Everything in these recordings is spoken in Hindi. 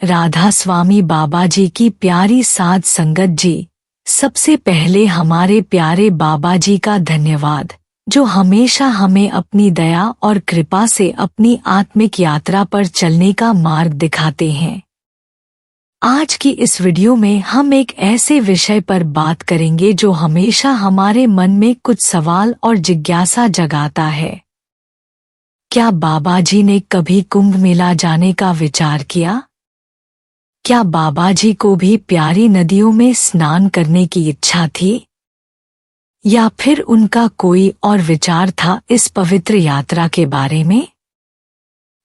राधा स्वामी बाबा जी की प्यारी साध संगत जी, सबसे पहले हमारे प्यारे बाबा जी का धन्यवाद, जो हमेशा हमें अपनी दया और कृपा से अपनी आत्मिक यात्रा पर चलने का मार्ग दिखाते हैं। आज की इस वीडियो में हम एक ऐसे विषय पर बात करेंगे जो हमेशा हमारे मन में कुछ सवाल और जिज्ञासा जगाता है। क्या बाबा जी ने कभी कुंभ मेला जाने का विचार किया? क्या बाबा जी को भी प्यारी नदियों में स्नान करने की इच्छा थी? या फिर उनका कोई और विचार था इस पवित्र यात्रा के बारे में?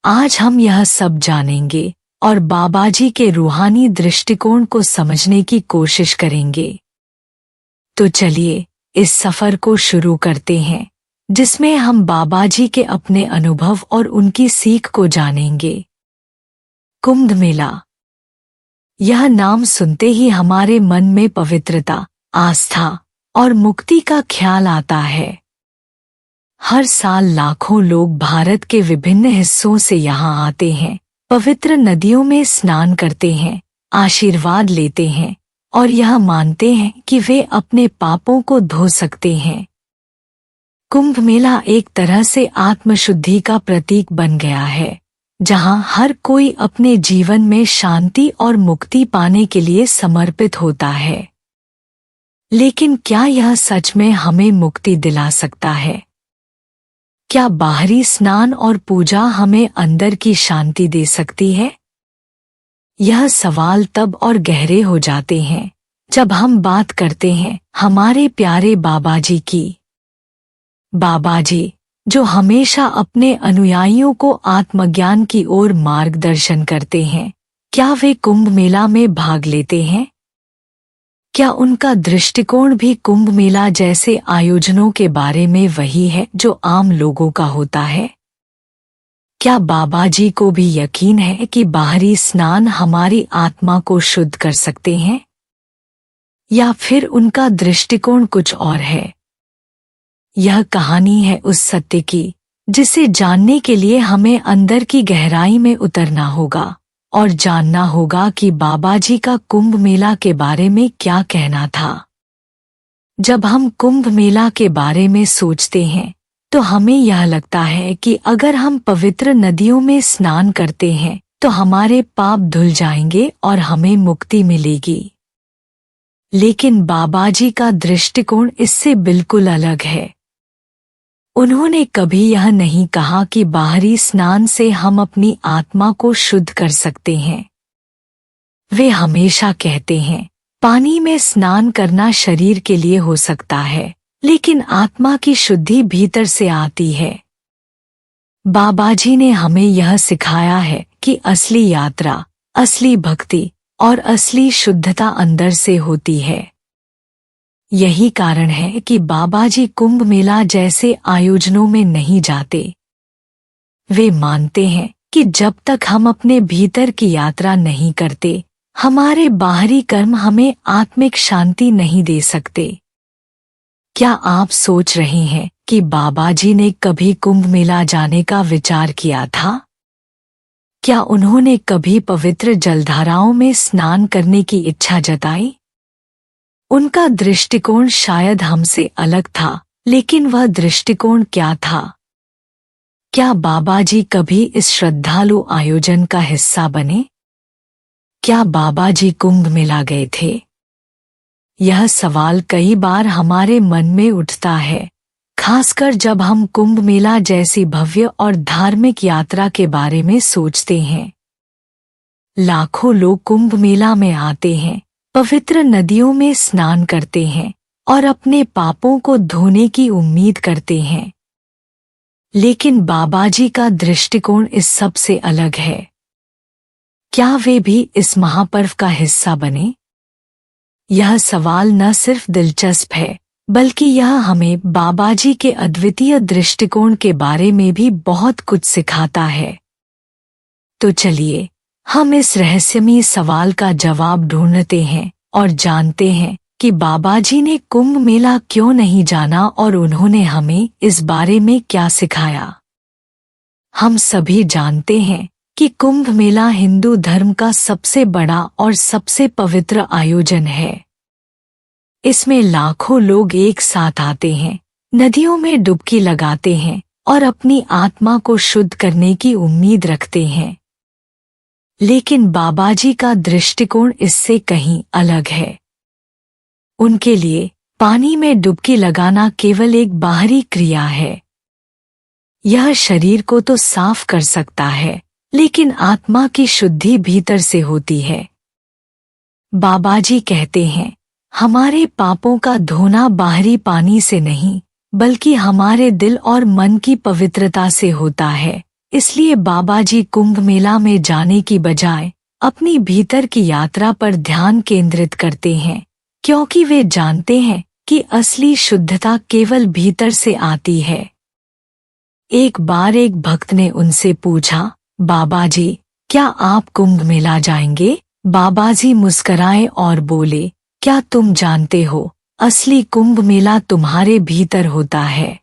आज हम यह सब जानेंगे और बाबा जी के रूहानी दृष्टिकोण को समझने की कोशिश करेंगे। तो चलिए इस सफर को शुरू करते हैं, जिसमें हम बाबा जी के अपने अनुभव और उनकी सीख को जानेंगे। कुंभ मेला, यह नाम सुनते ही हमारे मन में पवित्रता, आस्था और मुक्ति का ख्याल आता है। हर साल लाखों लोग भारत के विभिन्न हिस्सों से यहाँ आते हैं, पवित्र नदियों में स्नान करते हैं, आशीर्वाद लेते हैं और यह मानते हैं कि वे अपने पापों को धो सकते हैं। कुंभ मेला एक तरह से आत्मशुद्धि का प्रतीक बन गया है, जहां हर कोई अपने जीवन में शांति और मुक्ति पाने के लिए समर्पित होता है। लेकिन क्या यह सच में हमें मुक्ति दिला सकता है? क्या बाहरी स्नान और पूजा हमें अंदर की शांति दे सकती है? यह सवाल तब और गहरे हो जाते हैं जब हम बात करते हैं हमारे प्यारे बाबा जी की। बाबा जी, जो हमेशा अपने अनुयायियों को आत्मज्ञान की ओर मार्गदर्शन करते हैं, क्या वे कुंभ मेला में भाग लेते हैं? क्या उनका दृष्टिकोण भी कुंभ मेला जैसे आयोजनों के बारे में वही है जो आम लोगों का होता है? क्या बाबा जी को भी यकीन है कि बाहरी स्नान हमारी आत्मा को शुद्ध कर सकते हैं? या फिर उनका दृष्टिकोण कुछ और है? यह कहानी है उस सत्य की, जिसे जानने के लिए हमें अंदर की गहराई में उतरना होगा और जानना होगा कि बाबा जी का कुंभ मेला के बारे में क्या कहना था। जब हम कुंभ मेला के बारे में सोचते हैं तो हमें यह लगता है कि अगर हम पवित्र नदियों में स्नान करते हैं तो हमारे पाप धुल जाएंगे और हमें मुक्ति मिलेगी। लेकिन बाबा जी का दृष्टिकोण इससे बिल्कुल अलग है। उन्होंने कभी यह नहीं कहा कि बाहरी स्नान से हम अपनी आत्मा को शुद्ध कर सकते हैं। वे हमेशा कहते हैं, पानी में स्नान करना शरीर के लिए हो सकता है, लेकिन आत्मा की शुद्धि भीतर से आती है। बाबा जी ने हमें यह सिखाया है कि असली यात्रा, असली भक्ति और असली शुद्धता अंदर से होती है। यही कारण है कि बाबा जी कुंभ मेला जैसे आयोजनों में नहीं जाते। वे मानते हैं कि जब तक हम अपने भीतर की यात्रा नहीं करते, हमारे बाहरी कर्म हमें आत्मिक शांति नहीं दे सकते। क्या आप सोच रहे हैं कि बाबा जी ने कभी कुंभ मेला जाने का विचार किया था? क्या उन्होंने कभी पवित्र जलधाराओं में स्नान करने की इच्छा जताई? उनका दृष्टिकोण शायद हमसे अलग था, लेकिन वह दृष्टिकोण क्या था? क्या बाबा जी कभी इस श्रद्धालु आयोजन का हिस्सा बने? क्या बाबा जी कुंभ मेला गए थे? यह सवाल कई बार हमारे मन में उठता है, खासकर जब हम कुंभ मेला जैसी भव्य और धार्मिक यात्रा के बारे में सोचते हैं। लाखों लोग कुंभ मेला में आते हैं, पवित्र नदियों में स्नान करते हैं और अपने पापों को धोने की उम्मीद करते हैं। लेकिन बाबा जी का दृष्टिकोण इस सब से अलग है। क्या वे भी इस महापर्व का हिस्सा बने? यह सवाल न सिर्फ दिलचस्प है, बल्कि यह हमें बाबा जी के अद्वितीय दृष्टिकोण के बारे में भी बहुत कुछ सिखाता है। तो चलिए हम इस रहस्यमयी सवाल का जवाब ढूंढते हैं और जानते हैं कि बाबा जी ने कुंभ मेला क्यों नहीं जाना और उन्होंने हमें इस बारे में क्या सिखाया। हम सभी जानते हैं कि कुंभ मेला हिंदू धर्म का सबसे बड़ा और सबसे पवित्र आयोजन है। इसमें लाखों लोग एक साथ आते हैं, नदियों में डुबकी लगाते हैं और अपनी आत्मा को शुद्ध करने की उम्मीद रखते हैं। लेकिन बाबाजी का दृष्टिकोण इससे कहीं अलग है। उनके लिए पानी में डुबकी लगाना केवल एक बाहरी क्रिया है। यह शरीर को तो साफ कर सकता है, लेकिन आत्मा की शुद्धि भीतर से होती है। बाबाजी कहते हैं, हमारे पापों का धोना बाहरी पानी से नहीं, बल्कि हमारे दिल और मन की पवित्रता से होता है। इसलिए बाबाजी कुंभ मेला में जाने की बजाय अपनी भीतर की यात्रा पर ध्यान केंद्रित करते हैं, क्योंकि वे जानते हैं कि असली शुद्धता केवल भीतर से आती है। एक बार एक भक्त ने उनसे पूछा, बाबाजी, क्या आप कुंभ मेला जाएंगे? बाबाजी मुस्कराए और बोले, क्या तुम जानते हो, असली कुंभ मेला तुम्हारे भीतर होता है।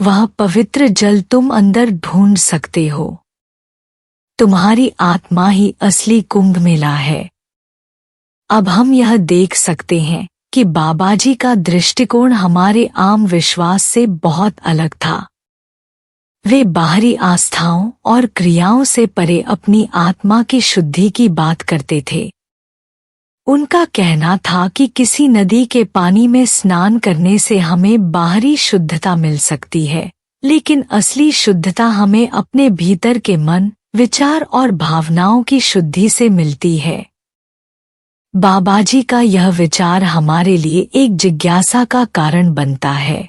वह पवित्र जल तुम अंदर ढूंढ सकते हो। तुम्हारी आत्मा ही असली कुंभ मेला है। अब हम यह देख सकते हैं कि बाबाजी का दृष्टिकोण हमारे आम विश्वास से बहुत अलग था। वे बाहरी आस्थाओं और क्रियाओं से परे अपनी आत्मा की शुद्धि की बात करते थे। उनका कहना था कि किसी नदी के पानी में स्नान करने से हमें बाहरी शुद्धता मिल सकती है, लेकिन असली शुद्धता हमें अपने भीतर के मन, विचार और भावनाओं की शुद्धि से मिलती है। बाबाजी का यह विचार हमारे लिए एक जिज्ञासा का कारण बनता है।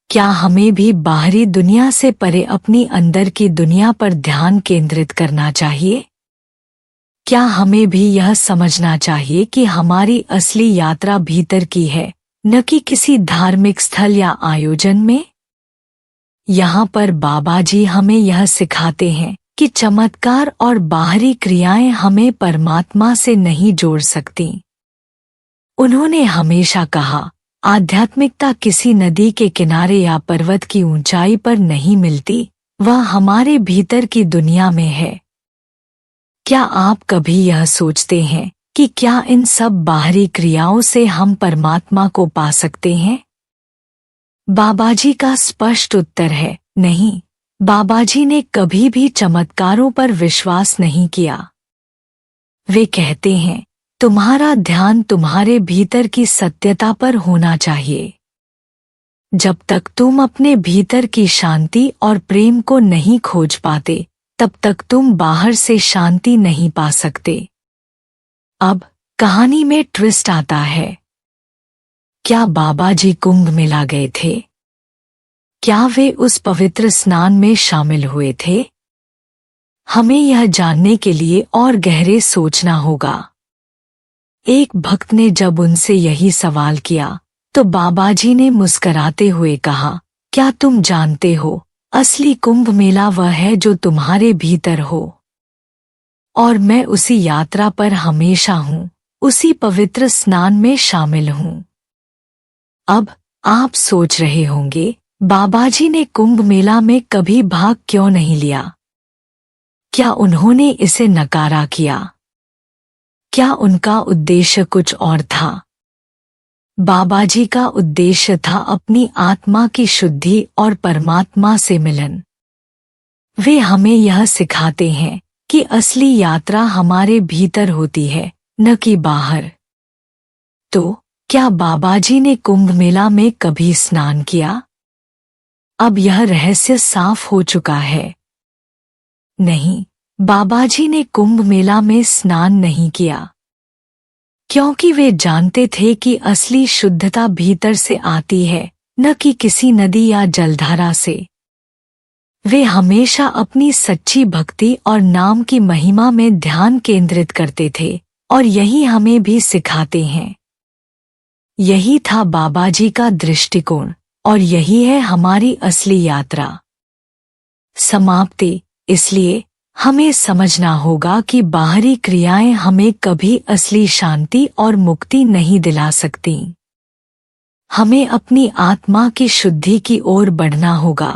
क्या हमें भी बाहरी दुनिया से परे अपनी अंदर की दुनिया पर ध्यान केंद्रित करना चाहिए? क्या हमें भी यह समझना चाहिए कि हमारी असली यात्रा भीतर की है, न कि किसी धार्मिक स्थल या आयोजन में? यहाँ पर बाबाजी हमें यह सिखाते हैं कि चमत्कार और बाहरी क्रियाएं हमें परमात्मा से नहीं जोड़ सकती। उन्होंने हमेशा कहा, आध्यात्मिकता किसी नदी के किनारे या पर्वत की ऊंचाई पर नहीं मिलती, वह हमारे भीतर की दुनिया में है। क्या आप कभी यह सोचते हैं कि क्या इन सब बाहरी क्रियाओं से हम परमात्मा को पा सकते हैं? बाबाजी का स्पष्ट उत्तर है, नहीं। बाबाजी ने कभी भी चमत्कारों पर विश्वास नहीं किया। वे कहते हैं, तुम्हारा ध्यान तुम्हारे भीतर की सत्यता पर होना चाहिए। जब तक तुम अपने भीतर की शांति और प्रेम को नहीं खोज पाते, तब तक तुम बाहर से शांति नहीं पा सकते। अब कहानी में ट्विस्ट आता है। क्या बाबाजी कुंभ मेला गए थे? क्या वे उस पवित्र स्नान में शामिल हुए थे? हमें यह जानने के लिए और गहरे सोचना होगा। एक भक्त ने जब उनसे यही सवाल किया, तो बाबाजी ने मुस्कराते हुए कहा, क्या तुम जानते हो, असली कुंभ मेला वह है जो तुम्हारे भीतर हो। और मैं उसी यात्रा पर हमेशा हूँ, उसी पवित्र स्नान में शामिल हूँ। अब आप सोच रहे होंगे, बाबाजी ने कुंभ मेला में कभी भाग क्यों नहीं लिया? क्या उन्होंने इसे नकारा किया? क्या उनका उद्देश्य कुछ और था? बाबाजी का उद्देश्य था अपनी आत्मा की शुद्धि और परमात्मा से मिलन। वे हमें यह सिखाते हैं कि असली यात्रा हमारे भीतर होती है, न कि बाहर। तो क्या बाबाजी ने कुंभ मेला में कभी स्नान किया? अब यह रहस्य साफ हो चुका है। नहीं, बाबाजी ने कुंभ मेला में स्नान नहीं किया, क्योंकि वे जानते थे कि असली शुद्धता भीतर से आती है, न कि किसी नदी या जलधारा से। वे हमेशा अपनी सच्ची भक्ति और नाम की महिमा में ध्यान केंद्रित करते थे, और यही हमें भी सिखाते हैं। यही था बाबाजी का दृष्टिकोण, और यही है हमारी असली यात्रा। समाप्ति। इसलिए हमें समझना होगा कि बाहरी क्रियाएं हमें कभी असली शांति और मुक्ति नहीं दिला सकती। हमें अपनी आत्मा की शुद्धि की ओर बढ़ना होगा।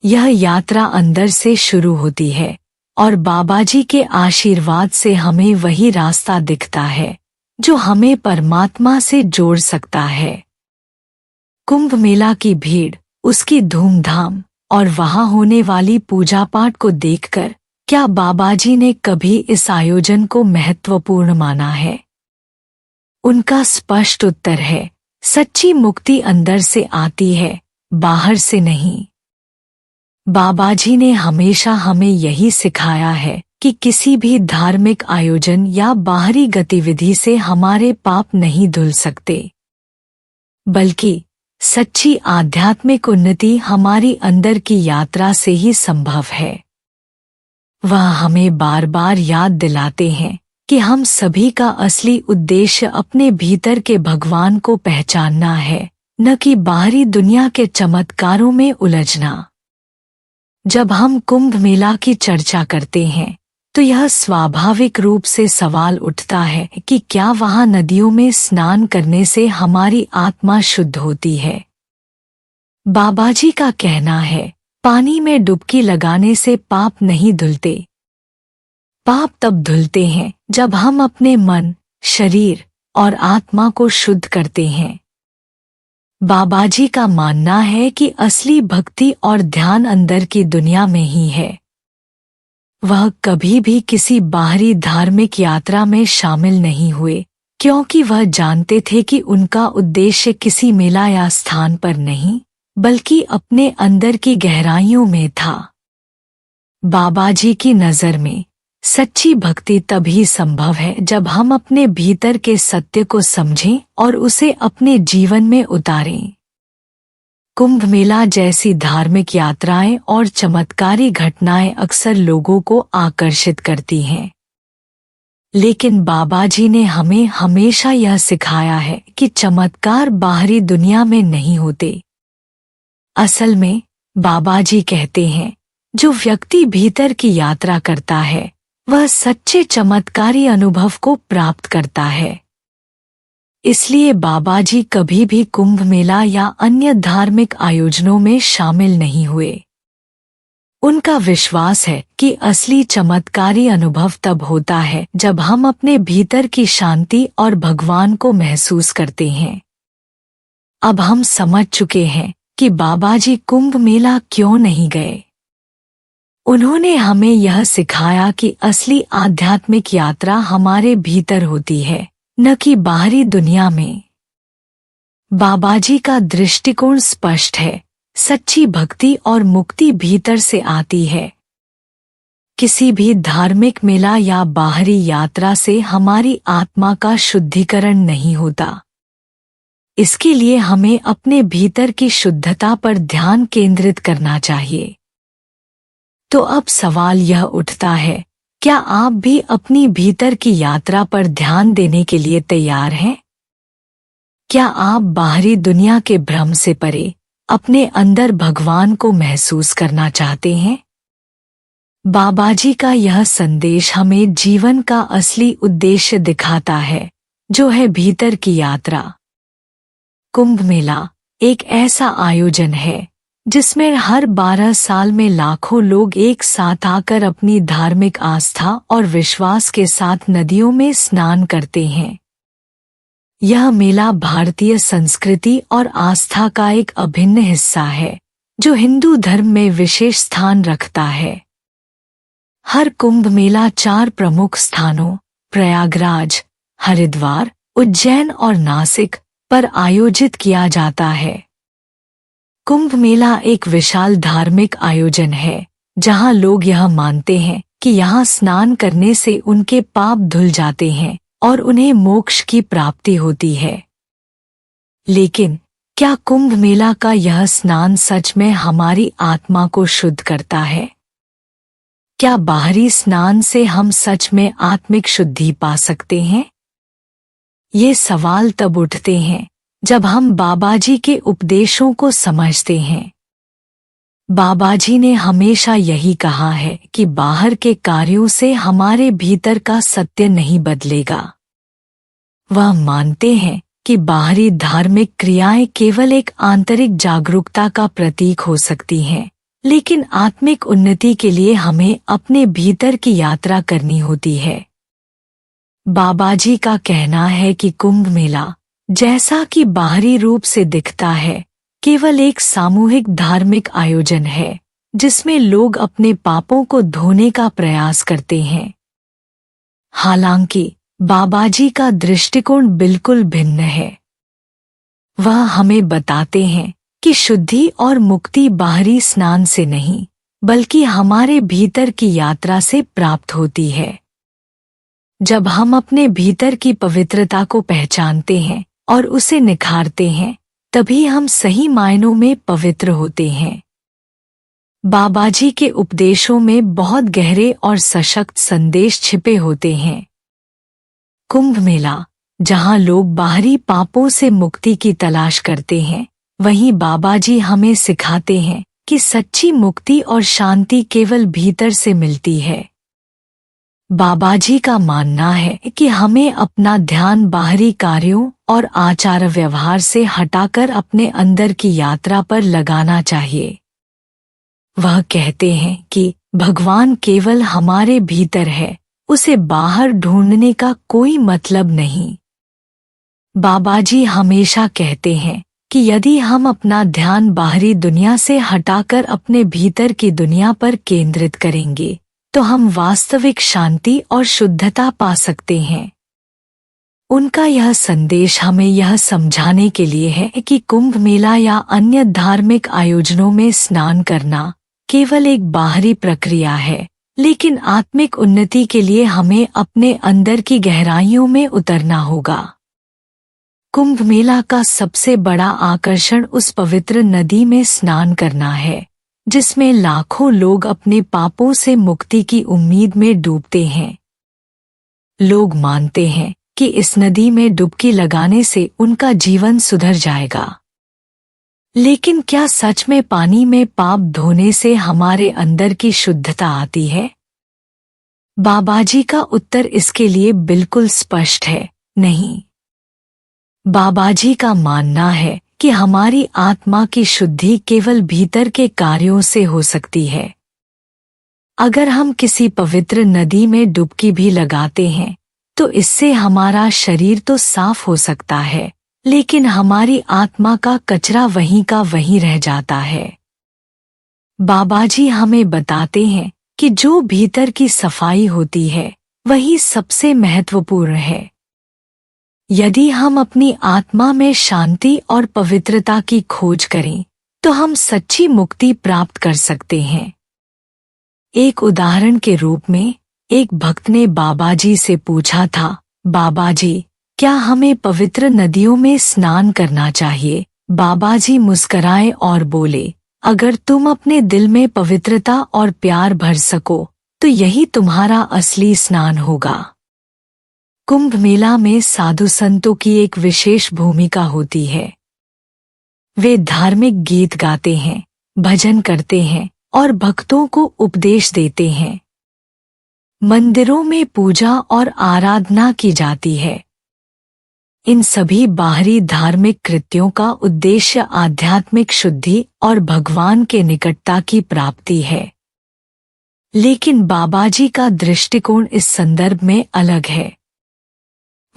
यह यात्रा अंदर से शुरू होती है और बाबा जी के आशीर्वाद से हमें वही रास्ता दिखता है जो हमें परमात्मा से जोड़ सकता है। कुंभ मेला की भीड़, उसकी धूमधाम और वहां होने वाली पूजा पाठ को देखकर क्या बाबा जी ने कभी इस आयोजन को महत्वपूर्ण माना है? उनका स्पष्ट उत्तर है, सच्ची मुक्ति अंदर से आती है, बाहर से नहीं। बाबा जी ने हमेशा हमें यही सिखाया है कि किसी भी धार्मिक आयोजन या बाहरी गतिविधि से हमारे पाप नहीं धुल सकते, बल्कि सच्ची आध्यात्मिक उन्नति हमारी अंदर की यात्रा से ही संभव है। वह हमें बार बार याद दिलाते हैं कि हम सभी का असली उद्देश्य अपने भीतर के भगवान को पहचानना है, न कि बाहरी दुनिया के चमत्कारों में उलझना। जब हम कुंभ मेला की चर्चा करते हैं तो यह स्वाभाविक रूप से सवाल उठता है कि क्या वहां नदियों में स्नान करने से हमारी आत्मा शुद्ध होती है? बाबा जी का कहना है, पानी में डुबकी लगाने से पाप नहीं धुलते। पाप तब धुलते हैं जब हम अपने मन, शरीर और आत्मा को शुद्ध करते हैं। बाबा जी का मानना है कि असली भक्ति और ध्यान अंदर की दुनिया में ही है। वह कभी भी किसी बाहरी धार्मिक यात्रा में शामिल नहीं हुए, क्योंकि वह जानते थे कि उनका उद्देश्य किसी मेला या स्थान पर नहीं, बल्कि अपने अंदर की गहराइयों में था। बाबा जी की नज़र में सच्ची भक्ति तभी संभव है जब हम अपने भीतर के सत्य को समझें और उसे अपने जीवन में उतारें। कुंभ मेला जैसी धार्मिक यात्राएं और चमत्कारी घटनाएं अक्सर लोगों को आकर्षित करती हैं, लेकिन बाबा जी ने हमें हमेशा यह सिखाया है कि चमत्कार बाहरी दुनिया में नहीं होते। असल में बाबा जी कहते हैं, जो व्यक्ति भीतर की यात्रा करता है वह सच्चे चमत्कारी अनुभव को प्राप्त करता है। इसलिए बाबा जी कभी भी कुंभ मेला या अन्य धार्मिक आयोजनों में शामिल नहीं हुए। उनका विश्वास है कि असली चमत्कारी अनुभव तब होता है जब हम अपने भीतर की शांति और भगवान को महसूस करते हैं। अब हम समझ चुके हैं कि बाबा जी कुंभ मेला क्यों नहीं गए। उन्होंने हमें यह सिखाया कि असली आध्यात्मिक यात्रा हमारे भीतर होती है, न कि बाहरी दुनिया में। बाबा जी का दृष्टिकोण स्पष्ट है, सच्ची भक्ति और मुक्ति भीतर से आती है। किसी भी धार्मिक मेला या बाहरी यात्रा से हमारी आत्मा का शुद्धिकरण नहीं होता। इसके लिए हमें अपने भीतर की शुद्धता पर ध्यान केंद्रित करना चाहिए। तो अब सवाल यह उठता है, क्या आप भी अपनी भीतर की यात्रा पर ध्यान देने के लिए तैयार हैं? क्या आप बाहरी दुनिया के भ्रम से परे अपने अंदर भगवान को महसूस करना चाहते हैं? बाबा जी का यह संदेश हमें जीवन का असली उद्देश्य दिखाता है, जो है भीतर की यात्रा। कुंभ मेला एक ऐसा आयोजन है जिसमें हर 12 साल में लाखों लोग एक साथ आकर अपनी धार्मिक आस्था और विश्वास के साथ नदियों में स्नान करते हैं। यह मेला भारतीय संस्कृति और आस्था का एक अभिन्न हिस्सा है, जो हिंदू धर्म में विशेष स्थान रखता है। हर कुंभ मेला 4 प्रमुख स्थानों प्रयागराज, हरिद्वार, उज्जैन और नासिक पर आयोजित किया जाता है। कुंभ मेला एक विशाल धार्मिक आयोजन है, जहां लोग यह मानते हैं कि यहां स्नान करने से उनके पाप धुल जाते हैं और उन्हें मोक्ष की प्राप्ति होती है। लेकिन क्या कुंभ मेला का यह स्नान सच में हमारी आत्मा को शुद्ध करता है? क्या बाहरी स्नान से हम सच में आत्मिक शुद्धि पा सकते हैं? ये सवाल तब उठते हैं जब हम बाबा जी के उपदेशों को समझते हैं। बाबा जी ने हमेशा यही कहा है कि बाहर के कार्यों से हमारे भीतर का सत्य नहीं बदलेगा। वह मानते हैं कि बाहरी धार्मिक क्रियाएं केवल एक आंतरिक जागरूकता का प्रतीक हो सकती हैं, लेकिन आत्मिक उन्नति के लिए हमें अपने भीतर की यात्रा करनी होती है। बाबा जी का कहना है कि कुंभ मेला, जैसा कि बाहरी रूप से दिखता है, केवल एक सामूहिक धार्मिक आयोजन है जिसमें लोग अपने पापों को धोने का प्रयास करते हैं। हालांकि बाबा जी का दृष्टिकोण बिल्कुल भिन्न है। वह हमें बताते हैं कि शुद्धि और मुक्ति बाहरी स्नान से नहीं, बल्कि हमारे भीतर की यात्रा से प्राप्त होती है। जब हम अपने भीतर की पवित्रता को पहचानते हैं और उसे निखारते हैं, तभी हम सही मायनों में पवित्र होते हैं। बाबा जी के उपदेशों में बहुत गहरे और सशक्त संदेश छिपे होते हैं। कुंभ मेला, जहाँ लोग बाहरी पापों से मुक्ति की तलाश करते हैं, वहीं बाबा जी हमें सिखाते हैं कि सच्ची मुक्ति और शांति केवल भीतर से मिलती है। बाबा जी का मानना है कि हमें अपना ध्यान बाहरी कार्यों और आचार व्यवहार से हटाकर अपने अंदर की यात्रा पर लगाना चाहिए। वह कहते हैं कि भगवान केवल हमारे भीतर है, उसे बाहर ढूंढने का कोई मतलब नहीं। बाबा जी हमेशा कहते हैं कि यदि हम अपना ध्यान बाहरी दुनिया से हटाकर अपने भीतर की दुनिया पर केंद्रित करेंगे, तो हम वास्तविक शांति और शुद्धता पा सकते हैं। उनका यह संदेश हमें यह समझाने के लिए है कि कुंभ मेला या अन्य धार्मिक आयोजनों में स्नान करना केवल एक बाहरी प्रक्रिया है, लेकिन आत्मिक उन्नति के लिए हमें अपने अंदर की गहराइयों में उतरना होगा। कुंभ मेला का सबसे बड़ा आकर्षण उस पवित्र नदी में स्नान करना है, जिसमें लाखों लोग अपने पापों से मुक्ति की उम्मीद में डूबते हैं। लोग मानते हैं कि इस नदी में डुबकी लगाने से उनका जीवन सुधर जाएगा। लेकिन क्या सच में पानी में पाप धोने से हमारे अंदर की शुद्धता आती है? बाबा जी का उत्तर इसके लिए बिल्कुल स्पष्ट है, नहीं। बाबा जी का मानना है कि हमारी आत्मा की शुद्धि केवल भीतर के कार्यों से हो सकती है। अगर हम किसी पवित्र नदी में डुबकी भी लगाते हैं, तो इससे हमारा शरीर तो साफ हो सकता है, लेकिन हमारी आत्मा का कचरा वहीं का वहीं रह जाता है। बाबा जी हमें बताते हैं कि जो भीतर की सफाई होती है, वही सबसे महत्वपूर्ण है। यदि हम अपनी आत्मा में शांति और पवित्रता की खोज करें, तो हम सच्ची मुक्ति प्राप्त कर सकते हैं। एक उदाहरण के रूप में एक भक्त ने बाबा जी से पूछा था, बाबा जी, क्या हमें पवित्र नदियों में स्नान करना चाहिए? बाबा जी मुस्कराए और बोले, अगर तुम अपने दिल में पवित्रता और प्यार भर सको, तो यही तुम्हारा असली स्नान होगा। कुंभ मेला में साधु संतों की एक विशेष भूमिका होती है। वे धार्मिक गीत गाते हैं, भजन करते हैं और भक्तों को उपदेश देते हैं। मंदिरों में पूजा और आराधना की जाती है। इन सभी बाहरी धार्मिक कृत्यों का उद्देश्य आध्यात्मिक शुद्धि और भगवान के निकटता की प्राप्ति है। लेकिन बाबा जी का दृष्टिकोण इस संदर्भ में अलग है।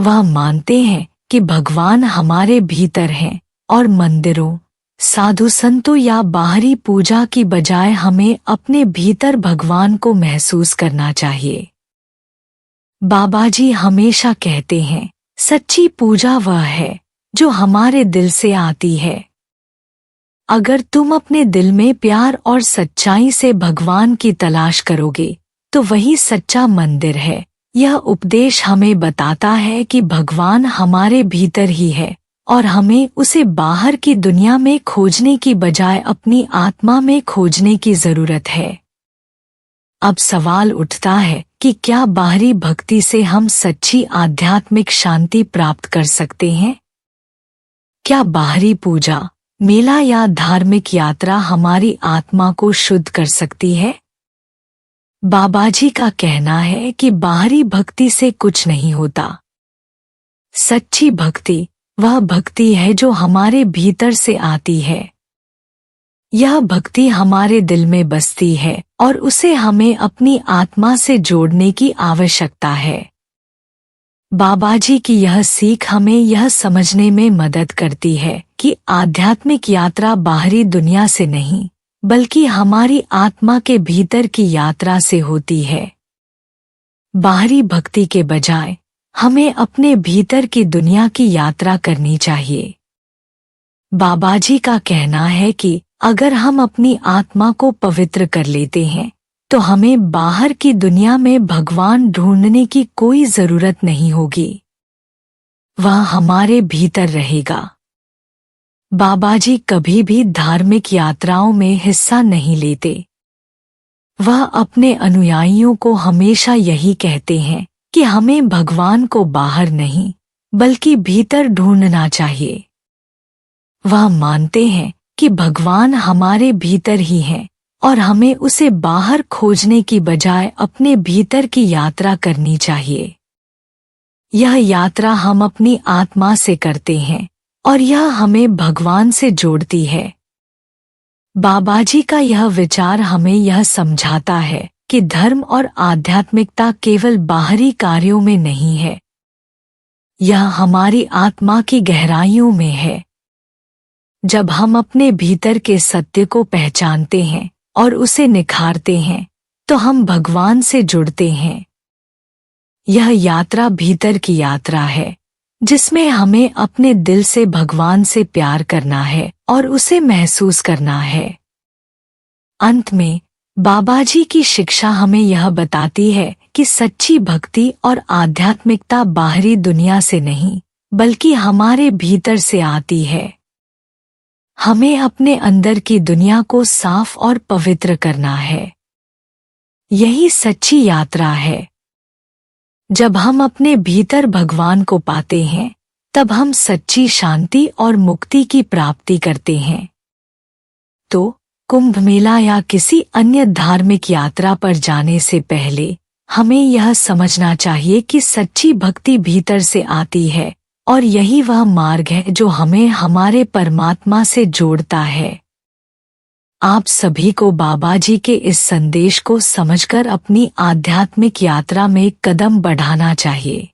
वह मानते हैं कि भगवान हमारे भीतर हैं और मंदिरों, साधु संतों या बाहरी पूजा की बजाय हमें अपने भीतर भगवान को महसूस करना चाहिए। बाबा जी हमेशा कहते हैं, सच्ची पूजा वह है जो हमारे दिल से आती है। अगर तुम अपने दिल में प्यार और सच्चाई से भगवान की तलाश करोगे, तो वही सच्चा मंदिर है। यह उपदेश हमें बताता है कि भगवान हमारे भीतर ही है और हमें उसे बाहर की दुनिया में खोजने की बजाय अपनी आत्मा में खोजने की जरूरत है। अब सवाल उठता है कि क्या बाहरी भक्ति से हम सच्ची आध्यात्मिक शांति प्राप्त कर सकते हैं? क्या बाहरी पूजा, मेला या धार्मिक यात्रा हमारी आत्मा को शुद्ध कर सकती है? बाबा जी का कहना है कि बाहरी भक्ति से कुछ नहीं होता। सच्ची भक्ति वह भक्ति है जो हमारे भीतर से आती है। यह भक्ति हमारे दिल में बसती है और उसे हमें अपनी आत्मा से जोड़ने की आवश्यकता है। बाबा जी की यह सीख हमें यह समझने में मदद करती है कि आध्यात्मिक यात्रा बाहरी दुनिया से नहीं, बल्कि हमारी आत्मा के भीतर की यात्रा से होती है। बाहरी भक्ति के बजाय हमें अपने भीतर की दुनिया की यात्रा करनी चाहिए। बाबा जी का कहना है कि अगर हम अपनी आत्मा को पवित्र कर लेते हैं तो हमें बाहर की दुनिया में भगवान ढूंढने की कोई जरूरत नहीं होगी, वह हमारे भीतर रहेगा। बाबा जी कभी भी धार्मिक यात्राओं में हिस्सा नहीं लेते। वह अपने अनुयायियों को हमेशा यही कहते हैं कि हमें भगवान को बाहर नहीं, बल्कि भीतर ढूंढना चाहिए। वह मानते हैं कि भगवान हमारे भीतर ही है और हमें उसे बाहर खोजने की बजाय अपने भीतर की यात्रा करनी चाहिए। यह यात्रा हम अपनी आत्मा से करते हैं और यह हमें भगवान से जोड़ती है। बाबा जी का यह विचार हमें यह समझाता है कि धर्म और आध्यात्मिकता केवल बाहरी कार्यों में नहीं है, यह हमारी आत्मा की गहराइयों में है। जब हम अपने भीतर के सत्य को पहचानते हैं और उसे निखारते हैं तो हम भगवान से जुड़ते हैं। यह यात्रा भीतर की यात्रा है, जिसमें हमें अपने दिल से भगवान से प्यार करना है और उसे महसूस करना है। अंत में बाबा जी की शिक्षा हमें यह बताती है कि सच्ची भक्ति और आध्यात्मिकता बाहरी दुनिया से नहीं, बल्कि हमारे भीतर से आती है। हमें अपने अंदर की दुनिया को साफ और पवित्र करना है। यही सच्ची यात्रा है। जब हम अपने भीतर भगवान को पाते हैं, तब हम सच्ची शांति और मुक्ति की प्राप्ति करते हैं। तो कुंभ मेला या किसी अन्य धार्मिक यात्रा पर जाने से पहले हमें यह समझना चाहिए कि सच्ची भक्ति भीतर से आती है और यही वह मार्ग है जो हमें हमारे परमात्मा से जोड़ता है। आप सभी को बाबा जी के इस संदेश को समझकर अपनी आध्यात्मिक यात्रा में कदम बढ़ाना चाहिए।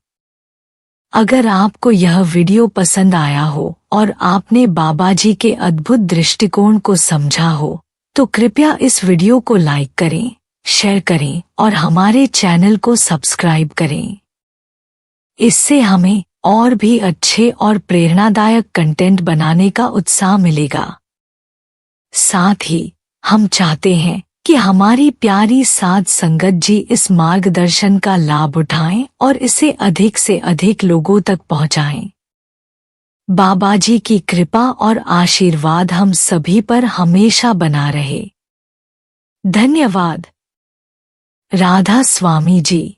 अगर आपको यह वीडियो पसंद आया हो और आपने बाबा जी के अद्भुत दृष्टिकोण को समझा हो, तो कृपया इस वीडियो को लाइक करें, शेयर करें और हमारे चैनल को सब्सक्राइब करें। इससे हमें और भी अच्छे और प्रेरणादायक कंटेंट बनाने का उत्साह मिलेगा। साथ ही हम चाहते हैं कि हमारी प्यारी साध संगत जी इस मार्गदर्शन का लाभ उठाएं और इसे अधिक से अधिक लोगों तक पहुंचाएं। बाबा जी की कृपा और आशीर्वाद हम सभी पर हमेशा बना रहे। धन्यवाद। राधा स्वामी जी।